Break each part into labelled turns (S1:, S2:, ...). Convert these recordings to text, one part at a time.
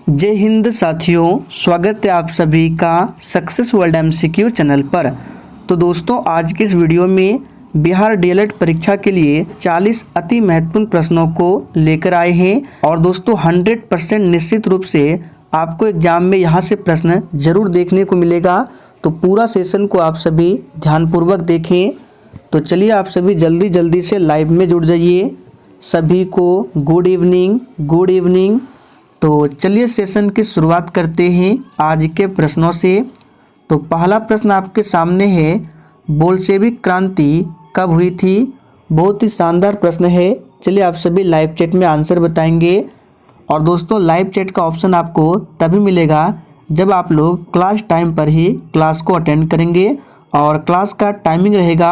S1: जय हिंद साथियों, स्वागत है आप सभी का सक्सेस वर्ल्ड एमसीक्यू चैनल पर। तो दोस्तों, आज के इस वीडियो में बिहार डीएलएड परीक्षा के लिए 40 अति महत्वपूर्ण प्रश्नों को लेकर आए हैं। और दोस्तों 100% निश्चित रूप से आपको एग्जाम में यहाँ से प्रश्न जरूर देखने को मिलेगा। तो पूरा सेशन को आप सभी ध्यानपूर्वक देखें। तो चलिए आप सभी जल्दी से लाइव में जुड़ जाइए। सभी को गुड इवनिंग। तो चलिए सेशन की शुरुआत करते हैं आज के प्रश्नों से। तो पहला प्रश्न आपके सामने है, बोल्शेविक क्रांति कब हुई थी? बहुत ही शानदार प्रश्न है। चलिए आप सभी लाइव चैट में आंसर बताएंगे। और दोस्तों लाइव चैट का ऑप्शन आपको तभी मिलेगा जब आप लोग क्लास टाइम पर ही क्लास को अटेंड करेंगे। और क्लास का टाइमिंग रहेगा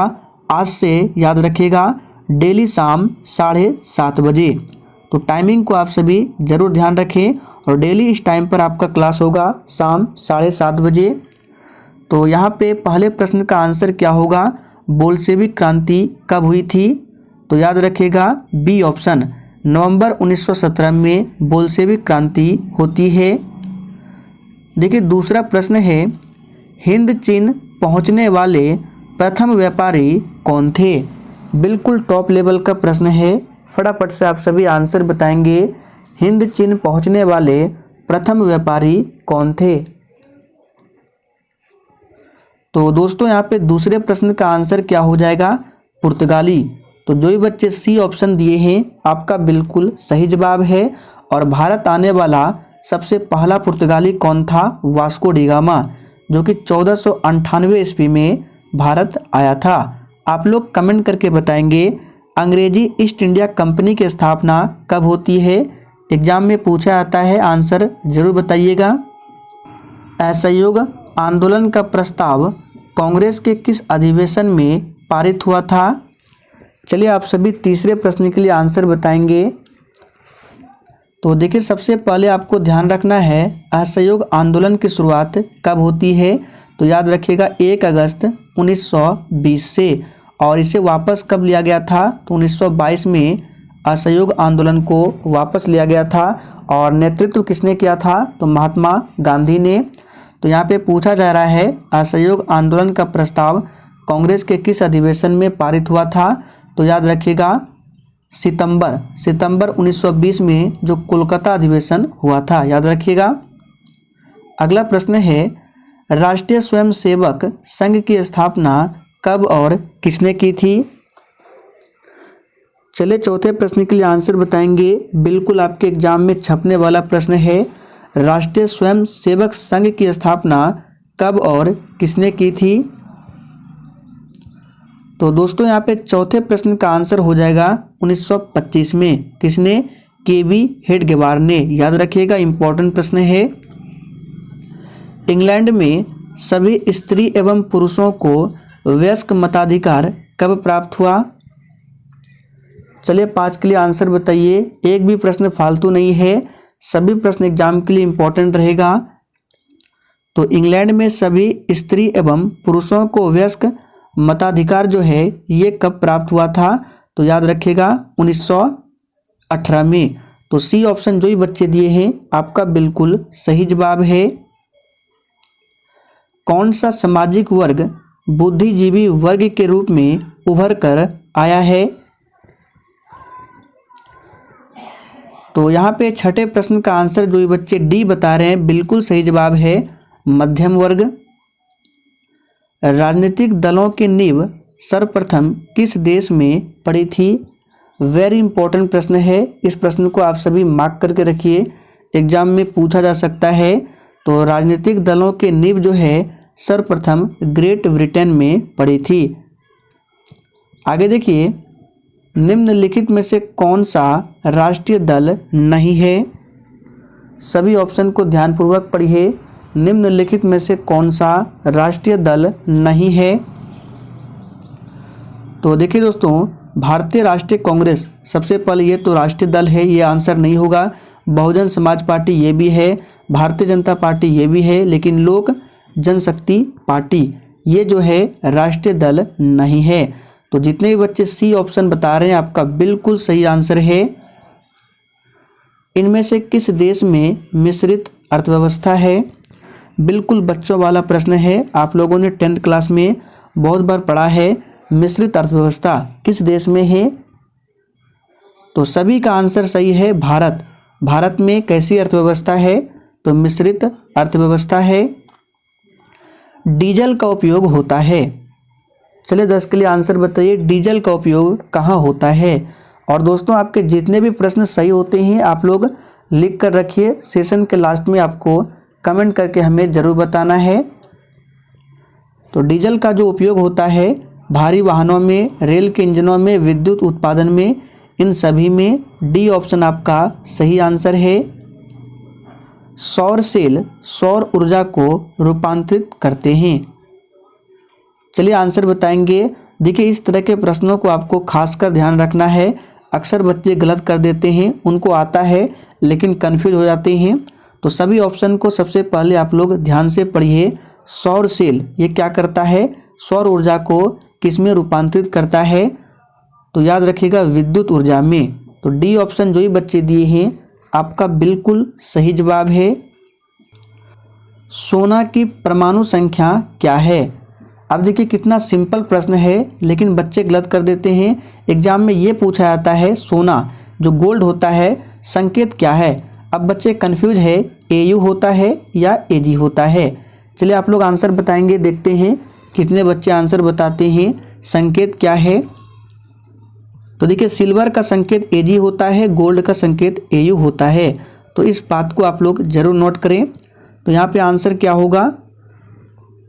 S1: आज से, याद रखिएगा, डेली शाम 7:30 बजे। तो टाइमिंग को आप सभी ज़रूर ध्यान रखें और डेली इस टाइम पर आपका क्लास होगा शाम 7:30 बजे। तो यहाँ पे पहले प्रश्न का आंसर क्या होगा? बोल्शेविक क्रांति कब हुई थी? तो याद रखिएगा बी ऑप्शन, नवंबर 1917 में बोल्शेविक क्रांति होती है। देखिए दूसरा प्रश्न है, हिंद चीन पहुँचने वाले प्रथम व्यापारी कौन थे? बिल्कुल टॉप लेवल का प्रश्न है। फटाफट से आप सभी आंसर बताएंगे। हिंद चीन पहुंचने वाले प्रथम व्यापारी कौन थे? तो दोस्तों यहाँ पे दूसरे प्रश्न का आंसर क्या हो जाएगा? पुर्तगाली। तो जो भी बच्चे सी ऑप्शन दिए हैं आपका बिल्कुल सही जवाब है। और भारत आने वाला सबसे पहला पुर्तगाली कौन था? वास्को डी गामा, जो कि 1498 ईस्वी में भारत आया था। आप लोग कमेंट करके बताएंगे अंग्रेजी ईस्ट इंडिया कंपनी की स्थापना कब होती है? एग्जाम में पूछा जाता है, आंसर जरूर बताइएगा। असहयोग आंदोलन का प्रस्ताव कांग्रेस के किस अधिवेशन में पारित हुआ था? चलिए आप सभी तीसरे प्रश्न के लिए आंसर बताएंगे। तो देखिए सबसे पहले आपको ध्यान रखना है असहयोग आंदोलन की शुरुआत कब होती है? तो याद रखिएगा 1 अगस्त 1920 से। और इसे वापस कब लिया गया था? तो 1922 में असहयोग आंदोलन को वापस लिया गया था। और नेतृत्व किसने किया था? तो महात्मा गांधी ने। तो यहाँ पे पूछा जा रहा है असहयोग आंदोलन का प्रस्ताव कांग्रेस के किस अधिवेशन में पारित हुआ था? तो याद रखिएगा सितंबर 1920 में जो कोलकाता अधिवेशन हुआ था, याद रखिएगा। अगला प्रश्न है, राष्ट्रीय स्वयंसेवक संघ की स्थापना कब और किसने की थी? चलिए चौथे प्रश्न के लिए आंसर बताएंगे। बिल्कुल आपके एग्जाम में छपने वाला प्रश्न है, राष्ट्रीय स्वयंसेवक संघ की स्थापना कब और किसने की थी? तो दोस्तों यहाँ पे चौथे प्रश्न का आंसर हो जाएगा 1925 में। किसने? केवी हेडगेवार ने, याद रखिएगा, इंपॉर्टेंट प्रश्न है। इंग्लैंड में सभी स्त्री एवं पुरुषों को वयस्क मताधिकार कब प्राप्त हुआ? चलिए 5 के लिए आंसर बताइए। एक भी प्रश्न फालतू नहीं है, सभी प्रश्न एग्जाम के लिए इंपॉर्टेंट रहेगा। तो इंग्लैंड में सभी स्त्री एवं पुरुषों को वयस्क मताधिकार जो है ये कब प्राप्त हुआ था? तो याद रखिएगा 1918 में। तो सी ऑप्शन जो ही बच्चे दिए हैं आपका बिल्कुल सही जवाब है। कौन सा सामाजिक वर्ग बुद्धिजीवी वर्ग के रूप में उभर कर आया है? तो यहाँ पे छठे प्रश्न का आंसर जो ये बच्चे डी बता रहे हैं बिल्कुल सही जवाब है, मध्यम वर्ग। राजनीतिक दलों की नींव सर्वप्रथम किस देश में पड़ी थी? वेरी इंपॉर्टेंट प्रश्न है। इस प्रश्न को आप सभी मार्क करके रखिए, एग्जाम में पूछा जा सकता है। तो राजनीतिक दलों की नींव जो है सर्वप्रथम ग्रेट ब्रिटेन में पड़ी थी। आगे देखिए, निम्नलिखित में से कौन सा राष्ट्रीय दल नहीं है? सभी ऑप्शन को ध्यानपूर्वक पढ़िए। निम्नलिखित में से कौन सा राष्ट्रीय दल नहीं है? तो देखिए दोस्तों, भारतीय राष्ट्रीय कांग्रेस सबसे पहले ये तो राष्ट्रीय दल है, ये आंसर नहीं होगा। बहुजन समाज पार्टी ये भी है, भारतीय जनता पार्टी ये भी है, लेकिन लोक जनशक्ति पार्टी ये जो है राष्ट्रीय दल नहीं है। तो जितने भी बच्चे सी ऑप्शन बता रहे हैं आपका बिल्कुल सही आंसर है। इनमें से किस देश में मिश्रित अर्थव्यवस्था है? बिल्कुल बच्चों वाला प्रश्न है, आप लोगों ने 10th क्लास में बहुत बार पढ़ा है। मिश्रित अर्थव्यवस्था किस देश में है? तो सभी का आंसर सही है, भारत। भारत में कैसी अर्थव्यवस्था है? तो मिश्रित अर्थव्यवस्था है। डीजल का उपयोग होता है, चलिए 10 के लिए आंसर बताइए, डीजल का उपयोग कहाँ होता है? और दोस्तों आपके जितने भी प्रश्न सही होते हैं आप लोग लिख कर रखिए, सेशन के लास्ट में आपको कमेंट करके हमें ज़रूर बताना है। तो डीजल का जो उपयोग होता है भारी वाहनों में, रेल के इंजनों में, विद्युत उत्पादन में, इन सभी में डी ऑप्शन आपका सही आंसर है। सौर सेल सौर ऊर्जा को रूपांतरित करते हैं। चलिए आंसर बताएंगे। देखिए इस तरह के प्रश्नों को आपको खासकर ध्यान रखना है। अक्सर बच्चे गलत कर देते हैं, उनको आता है लेकिन कंफ्यूज हो जाते हैं। तो सभी ऑप्शन को सबसे पहले आप लोग ध्यान से पढ़िए। सौर सेल ये क्या करता है? सौर ऊर्जा को किस में रूपांतरित करता है? तो याद रखिएगा विद्युत ऊर्जा में। तो डी ऑप्शन जो ही बच्चे दिए हैं आपका बिल्कुल सही जवाब है। सोना की परमाणु संख्या क्या है? अब देखिए कितना सिंपल प्रश्न है लेकिन बच्चे गलत कर देते हैं। एग्जाम में ये पूछा जाता है सोना जो गोल्ड होता है संकेत क्या है? अब बच्चे कंफ्यूज है, AU होता है या AG होता है। चलिए आप लोग आंसर बताएंगे, देखते हैं कितने बच्चे आंसर बताते हैं। संकेत क्या है? तो देखिए सिल्वर का संकेत AG होता है, गोल्ड का संकेत AU होता है। तो इस बात को आप लोग जरूर नोट करें। तो यहाँ पे आंसर क्या होगा?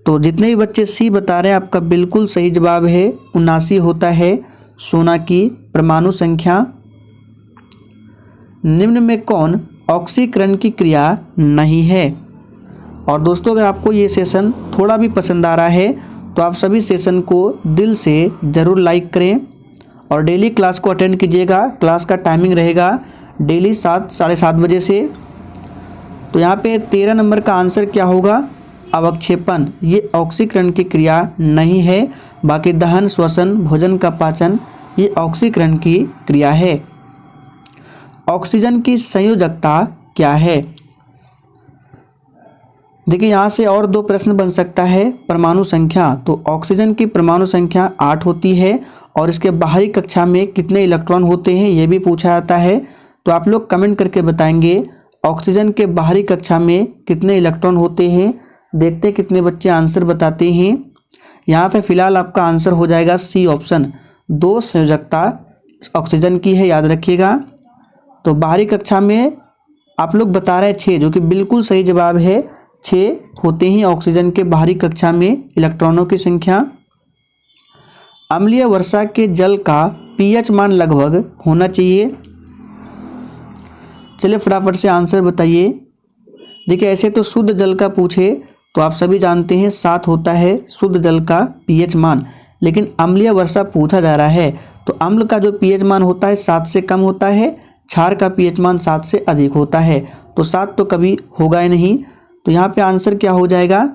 S1: तो जितने भी बच्चे सी बता रहे हैं आपका बिल्कुल सही जवाब है, 79 होता है सोना की परमाणु संख्या। निम्न में कौन ऑक्सीकरण की क्रिया नहीं है? और दोस्तों अगर आपको ये सेशन थोड़ा भी पसंद आ रहा है तो आप सभी सेशन को दिल से ज़रूर लाइक करें और डेली क्लास को अटेंड कीजिएगा। क्लास का टाइमिंग रहेगा डेली 7 साढ़े 7 बजे से। तो यहाँ पे 13 नंबर का आंसर क्या होगा? अवक्षेपण ये ऑक्सीकरण की क्रिया नहीं है। बाकी दहन, श्वसन, भोजन का पाचन ये ऑक्सीकरण की क्रिया है। ऑक्सीजन की संयोजकता क्या है? देखिए यहाँ से और 2 प्रश्न बन सकता है। परमाणु संख्या, तो ऑक्सीजन की परमाणु संख्या 8 होती है और इसके बाहरी कक्षा में कितने इलेक्ट्रॉन होते हैं ये भी पूछा जाता है। तो आप लोग कमेंट करके बताएंगे ऑक्सीजन के बाहरी कक्षा में कितने इलेक्ट्रॉन होते हैं। देखते हैं कितने बच्चे आंसर बताते हैं। यहाँ पे फिलहाल आपका आंसर हो जाएगा सी ऑप्शन, 2 संयोजकता ऑक्सीजन की है, याद रखिएगा। तो बाहरी कक्षा में आप लोग बता रहे हैं 6, जो कि बिल्कुल सही जवाब है। 6 होते हैं ऑक्सीजन के बाहरी कक्षा में इलेक्ट्रॉनों की संख्या। अम्लीय वर्षा के जल का pH मान लगभग होना चाहिए। चलिए फटाफट से आंसर बताइए। देखिए ऐसे तो शुद्ध जल का पूछे तो आप सभी जानते हैं 7 होता है शुद्ध जल का pH मान, लेकिन अम्लीय वर्षा पूछा जा रहा है तो अम्ल का जो pH मान होता है 7 से कम होता है, क्षार का pH मान 7 से अधिक होता है। तो 7 तो कभी होगा ही नहीं। तो यहाँ पे आंसर क्या हो जाएगा?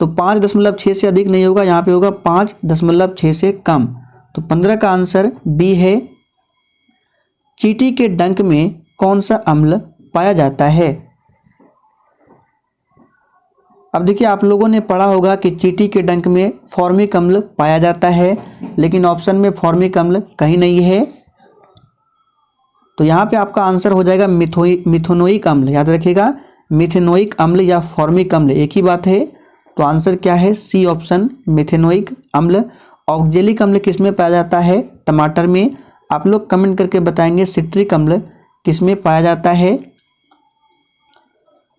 S1: तो 5.6 से अधिक नहीं होगा, यहाँ पे होगा 5.6 से कम। तो 15 का आंसर बी है। चींटी के डंक में कौन सा अम्ल पाया जाता है? अब देखिए आप लोगों ने पढ़ा होगा कि चींटी के डंक में फॉर्मिक अम्ल पाया जाता है, लेकिन ऑप्शन में फॉर्मिक अम्ल कहीं नहीं है। तो यहाँ पे आपका आंसर हो जाएगा मिथेनोइक अम्ल, याद रखिएगा मिथेनोइक अम्ल या फॉर्मिक अम्ल एक ही बात है। तो आंसर क्या है? सी ऑप्शन मिथेनोइक अम्ल। ऑक्जेलिक अम्ल किस में पाया जाता है? टमाटर में। आप लोग कमेंट करके बताएंगे सिट्रिक अम्ल किस में पाया जाता है।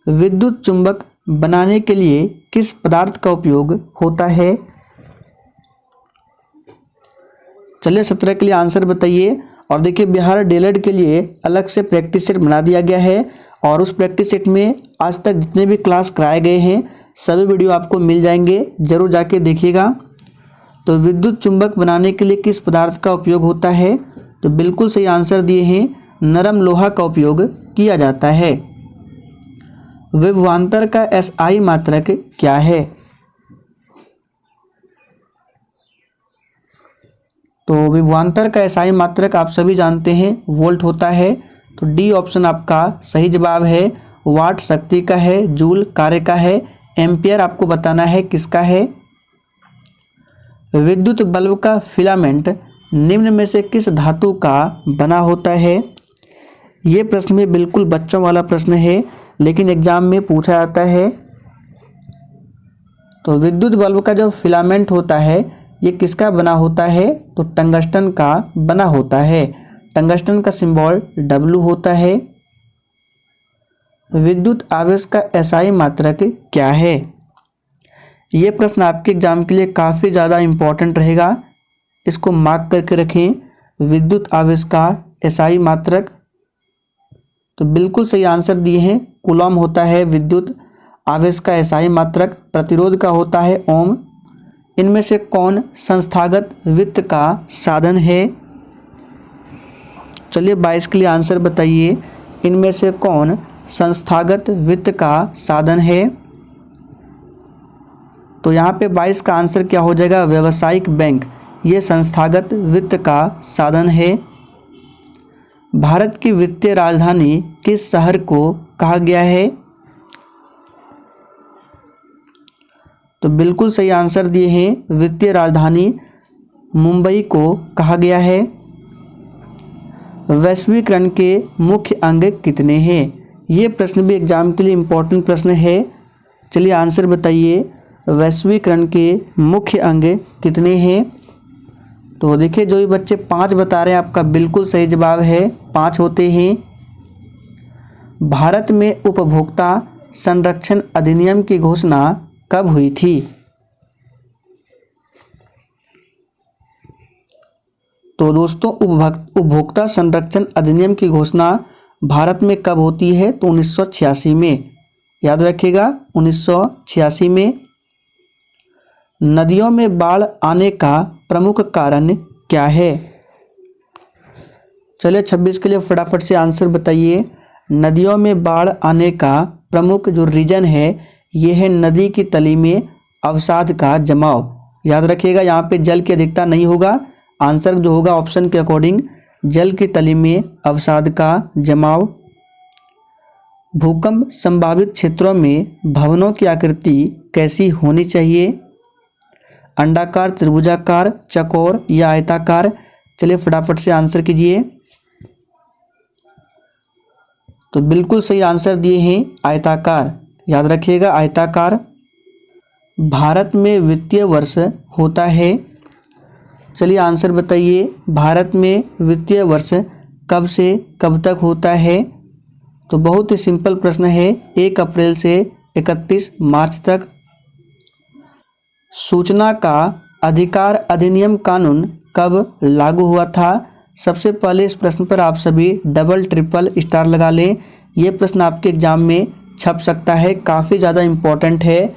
S1: विद्युत चुंबक बनाने के लिए किस पदार्थ का उपयोग होता है? चलिए 17 के लिए आंसर बताइए। और देखिए बिहार डीएलएड के लिए अलग से प्रैक्टिस सेट बना दिया गया है और उस प्रैक्टिस सेट में आज तक जितने भी क्लास कराए गए हैं सभी वीडियो आपको मिल जाएंगे, जरूर जाके देखिएगा। तो विद्युत चुंबक बनाने के लिए किस पदार्थ का उपयोग होता है? तो बिल्कुल सही आंसर दिए हैं, नरम लोहा का उपयोग किया जाता है। विभवांतर का SI मात्रक क्या है? तो विभवांतर का SI मात्रक आप सभी जानते हैं वोल्ट होता है। तो डी ऑप्शन आपका सही जवाब है। वाट शक्ति का है, जूल कार्य का है, एम्पियर आपको बताना है किसका है। विद्युत बल्ब का फिलामेंट निम्न में से किस धातु का बना होता है। ये प्रश्न में बिल्कुल बच्चों वाला प्रश्न है, लेकिन एग्जाम में पूछा जाता है। तो विद्युत बल्ब का जो फिलामेंट होता है ये किसका बना होता है, तो टंगस्टन का बना होता है। टंगस्टन का सिंबल W होता है। विद्युत आवेश का SI मात्रक क्या है। ये प्रश्न आपके एग्जाम के लिए काफ़ी ज़्यादा इम्पोर्टेंट रहेगा, इसको मार्क करके रखें। विद्युत आवेश का SI मात्रक, तो बिल्कुल सही आंसर दिए हैं। कूलॉम होता है विद्युत आवेश का SI मात्रक। प्रतिरोध का होता है ओम। इनमें से कौन संस्थागत वित्त का साधन है। चलिए 22 के लिए आंसर बताइए। इनमें से कौन संस्थागत वित्त का साधन है। तो यहाँ पे 22 का आंसर क्या हो जाएगा, व्यावसायिक बैंक। ये संस्थागत वित्त का साधन है। भारत की वित्तीय राजधानी किस शहर को कहा गया है। तो बिल्कुल सही आंसर दिए हैं। वित्तीय राजधानी मुंबई को कहा गया है। वैश्वीकरण के मुख्य अंग कितने हैं। ये प्रश्न भी एग्जाम के लिए इम्पोर्टेंट प्रश्न है। चलिए आंसर बताइए। वैश्वीकरण के मुख्य अंग कितने हैं। तो देखिए जो ये बच्चे 5 बता रहे हैं आपका बिल्कुल सही जवाब है, 5 होते हैं। भारत में उपभोक्ता संरक्षण अधिनियम की घोषणा कब हुई थी। तो दोस्तों उपभोक्ता संरक्षण अधिनियम की घोषणा भारत में कब होती है, तो 1986 में। याद रखिएगा 1986 में। नदियों में बाढ़ आने का प्रमुख कारण क्या है। चलिए 26 के लिए फटाफट से आंसर बताइए। नदियों में बाढ़ आने का प्रमुख जो रीजन है ये है नदी की तली में अवसाद का जमाव। याद रखिएगा यहाँ पे जल की अधिकता नहीं होगा। आंसर जो होगा ऑप्शन के अकॉर्डिंग जल की तली में अवसाद का जमाव। भूकंप संभावित क्षेत्रों में भवनों की आकृति कैसी होनी चाहिए। अंडाकार, त्रिभुजाकार, चौकोर या आयताकार। चलिए फटाफट से आंसर कीजिए। तो बिल्कुल सही आंसर दिए हैं आयताकार। याद रखिएगा आयताकार। भारत में वित्तीय वर्ष होता है। चलिए आंसर बताइए। भारत में वित्तीय वर्ष कब से कब तक होता है। तो बहुत ही सिंपल प्रश्न है, 1 अप्रैल से 31 मार्च तक। सूचना का अधिकार अधिनियम कानून कब लागू हुआ था। सबसे पहले इस प्रश्न पर आप सभी डबल ट्रिपल स्टार लगा लें। ये प्रश्न आपके एग्जाम में छप सकता है, काफ़ी ज़्यादा इम्पोर्टेंट है।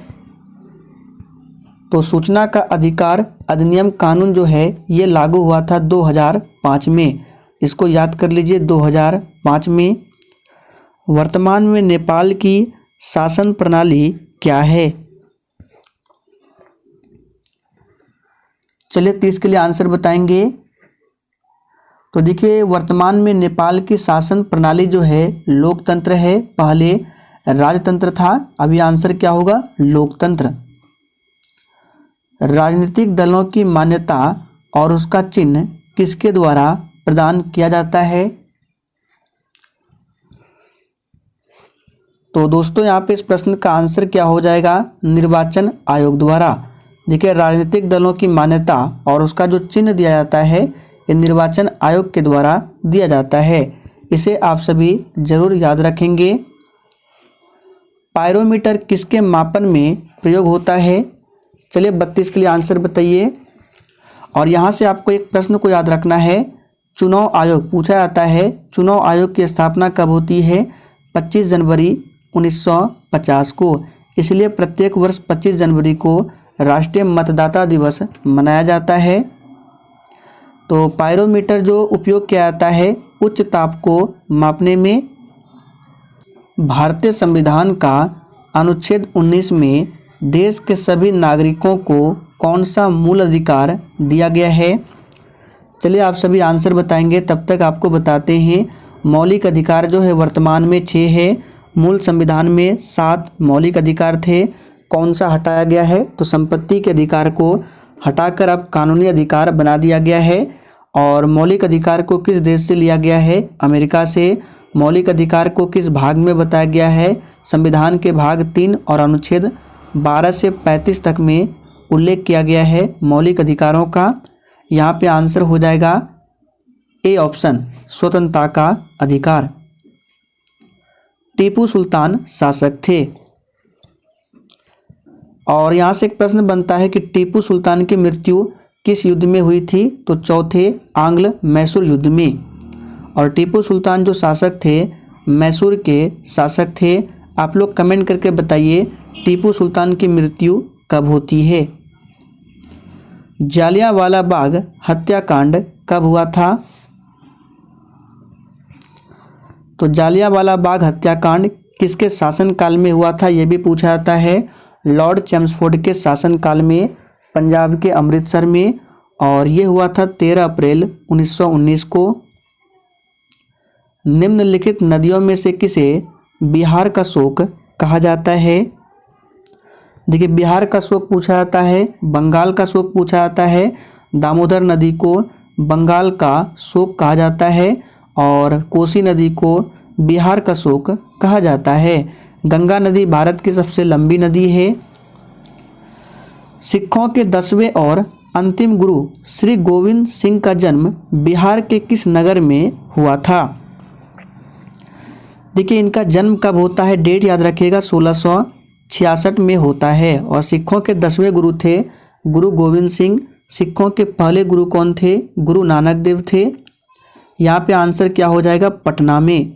S1: तो सूचना का अधिकार अधिनियम कानून जो है ये लागू हुआ था 2005 में। इसको याद कर लीजिए 2005 में। वर्तमान में नेपाल की शासन प्रणाली क्या है। चलिए 30 के लिए आंसर बताएंगे। तो देखिए वर्तमान में नेपाल की शासन प्रणाली जो है लोकतंत्र है। पहले राजतंत्र था, अभी आंसर क्या होगा, लोकतंत्र। राजनीतिक दलों की मान्यता और उसका चिन्ह किसके द्वारा प्रदान किया जाता है। तो दोस्तों यहाँ पे इस प्रश्न का आंसर क्या हो जाएगा, निर्वाचन आयोग द्वारा। देखिए राजनीतिक दलों की मान्यता और उसका जो चिन्ह दिया जाता है ये निर्वाचन आयोग के द्वारा दिया जाता है। इसे आप सभी जरूर याद रखेंगे। पायरोमीटर किसके मापन में प्रयोग होता है। चलिए 32 के लिए आंसर बताइए। और यहाँ से आपको एक प्रश्न को याद रखना है, चुनाव आयोग पूछा जाता है। चुनाव आयोग की स्थापना कब होती है, 25 जनवरी 1950 को। इसलिए प्रत्येक वर्ष 25 जनवरी को राष्ट्रीय मतदाता दिवस मनाया जाता है। तो पायरोमीटर जो उपयोग किया जाता है उच्च ताप को मापने में। भारतीय संविधान का अनुच्छेद 19 में देश के सभी नागरिकों को कौन सा मूल अधिकार दिया गया है। चलिए आप सभी आंसर बताएंगे, तब तक आपको बताते हैं मौलिक अधिकार जो है वर्तमान में 6 है। मूल संविधान में 7 मौलिक अधिकार थे। कौन सा हटाया गया है? तो संपत्ति के अधिकार को हटाकर अब कानूनी अधिकार बना दिया गया है। और मौलिक अधिकार को किस देश से लिया गया है? अमेरिका से। मौलिक अधिकार को किस भाग में बताया गया है? संविधान के भाग 3 और अनुच्छेद 12 से 35 तक में उल्लेख किया गया है मौलिक अधिकारों का। यहाँ पे आंसर हो जाएगा ए ऑप्शन, स्वतंत्रता का अधिकार। टीपू सुल्तान शासक थे। और यहाँ से एक प्रश्न बनता है कि टीपू सुल्तान की मृत्यु किस युद्ध में हुई थी? तो चौथे आंग्ल मैसूर युद्ध में। और टीपू सुल्तान जो शासक थे मैसूर के शासक थे। आप लोग कमेंट करके बताइए टीपू सुल्तान की मृत्यु कब होती है। जालियांवाला बाग हत्याकांड कब हुआ था? तो जालियांवाला बाग हत्याकांड किसके शासनकाल में हुआ था? यह भी पूछा जाता है। लॉर्ड चैम्सफोर्ड के शासनकाल में, पंजाब के अमृतसर में। और ये हुआ था 13 अप्रैल 1919 को। निम्नलिखित नदियों में से किसे बिहार का शोक कहा जाता है? देखिए, बिहार का शोक पूछा जाता है, बंगाल का शोक पूछा जाता है। दामोदर नदी को बंगाल का शोक कहा जाता है और कोसी नदी को बिहार का शोक कहा जाता है। गंगा नदी भारत की सबसे लंबी नदी है। सिखों के 10वें और अंतिम गुरु श्री गोविंद सिंह का जन्म बिहार के किस नगर में हुआ था? देखिए, इनका जन्म कब होता है, डेट याद रखिएगा, 1666 में होता है। और सिखों के 10वें गुरु थे गुरु गोविंद सिंह। सिखों के पहले गुरु कौन थे? गुरु नानक देव थे। यहाँ पे आंसर क्या हो जाएगा? पटना में।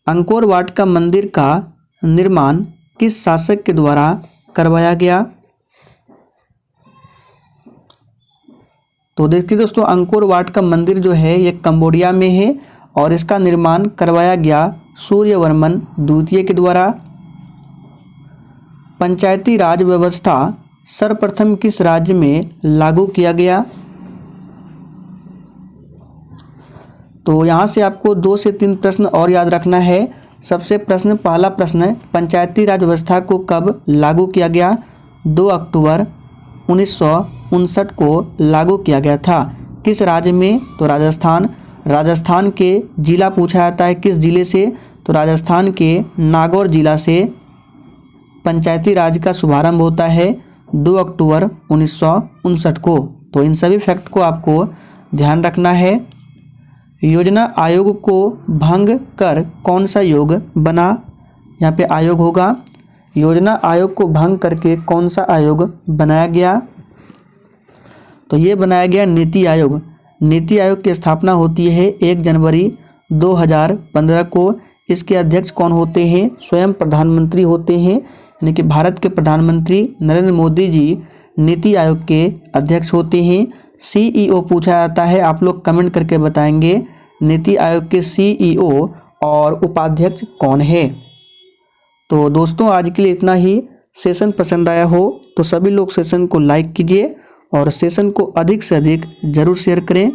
S1: अंकोर वाट का मंदिर का निर्माण किस शासक के द्वारा करवाया गया? तो देखिए दोस्तों, अंकोर वाट का मंदिर जो है ये कंबोडिया में है और इसका निर्माण करवाया गया सूर्यवर्मन द्वितीय के द्वारा। पंचायती राज व्यवस्था सर्वप्रथम किस राज्य में लागू किया गया? तो यहाँ से आपको 2 से 3 प्रश्न और याद रखना है। सबसे पहला प्रश्न, पंचायती राज व्यवस्था को कब लागू किया गया? 2 अक्टूबर 1959 को लागू किया गया था। किस राज्य में? तो राजस्थान। राजस्थान के जिला पूछा जाता है, किस जिले से? तो राजस्थान के नागौर जिला से पंचायती राज का शुभारंभ होता है 2 अक्टूबर 1959 को। तो इन सभी फैक्ट को आपको ध्यान रखना है। योजना आयोग को भंग कर कौन सा योग बना? यहाँ पे आयोग होगा। योजना आयोग को भंग करके कौन सा आयोग बनाया गया? तो ये बनाया गया नीति आयोग। नीति आयोग की स्थापना होती है 1 जनवरी 2015 को। इसके अध्यक्ष कौन होते हैं? स्वयं प्रधानमंत्री होते हैं, यानी कि भारत के प्रधानमंत्री नरेंद्र मोदी जी नीति आयोग के अध्यक्ष होते हैं। सीईओ पूछा जाता है, आप लोग कमेंट करके बताएंगे नीति आयोग के सीईओ और उपाध्यक्ष कौन है। तो दोस्तों, आज के लिए इतना ही। सेशन पसंद आया हो तो सभी लोग सेशन को लाइक कीजिए और सेशन को अधिक से अधिक ज़रूर शेयर करें।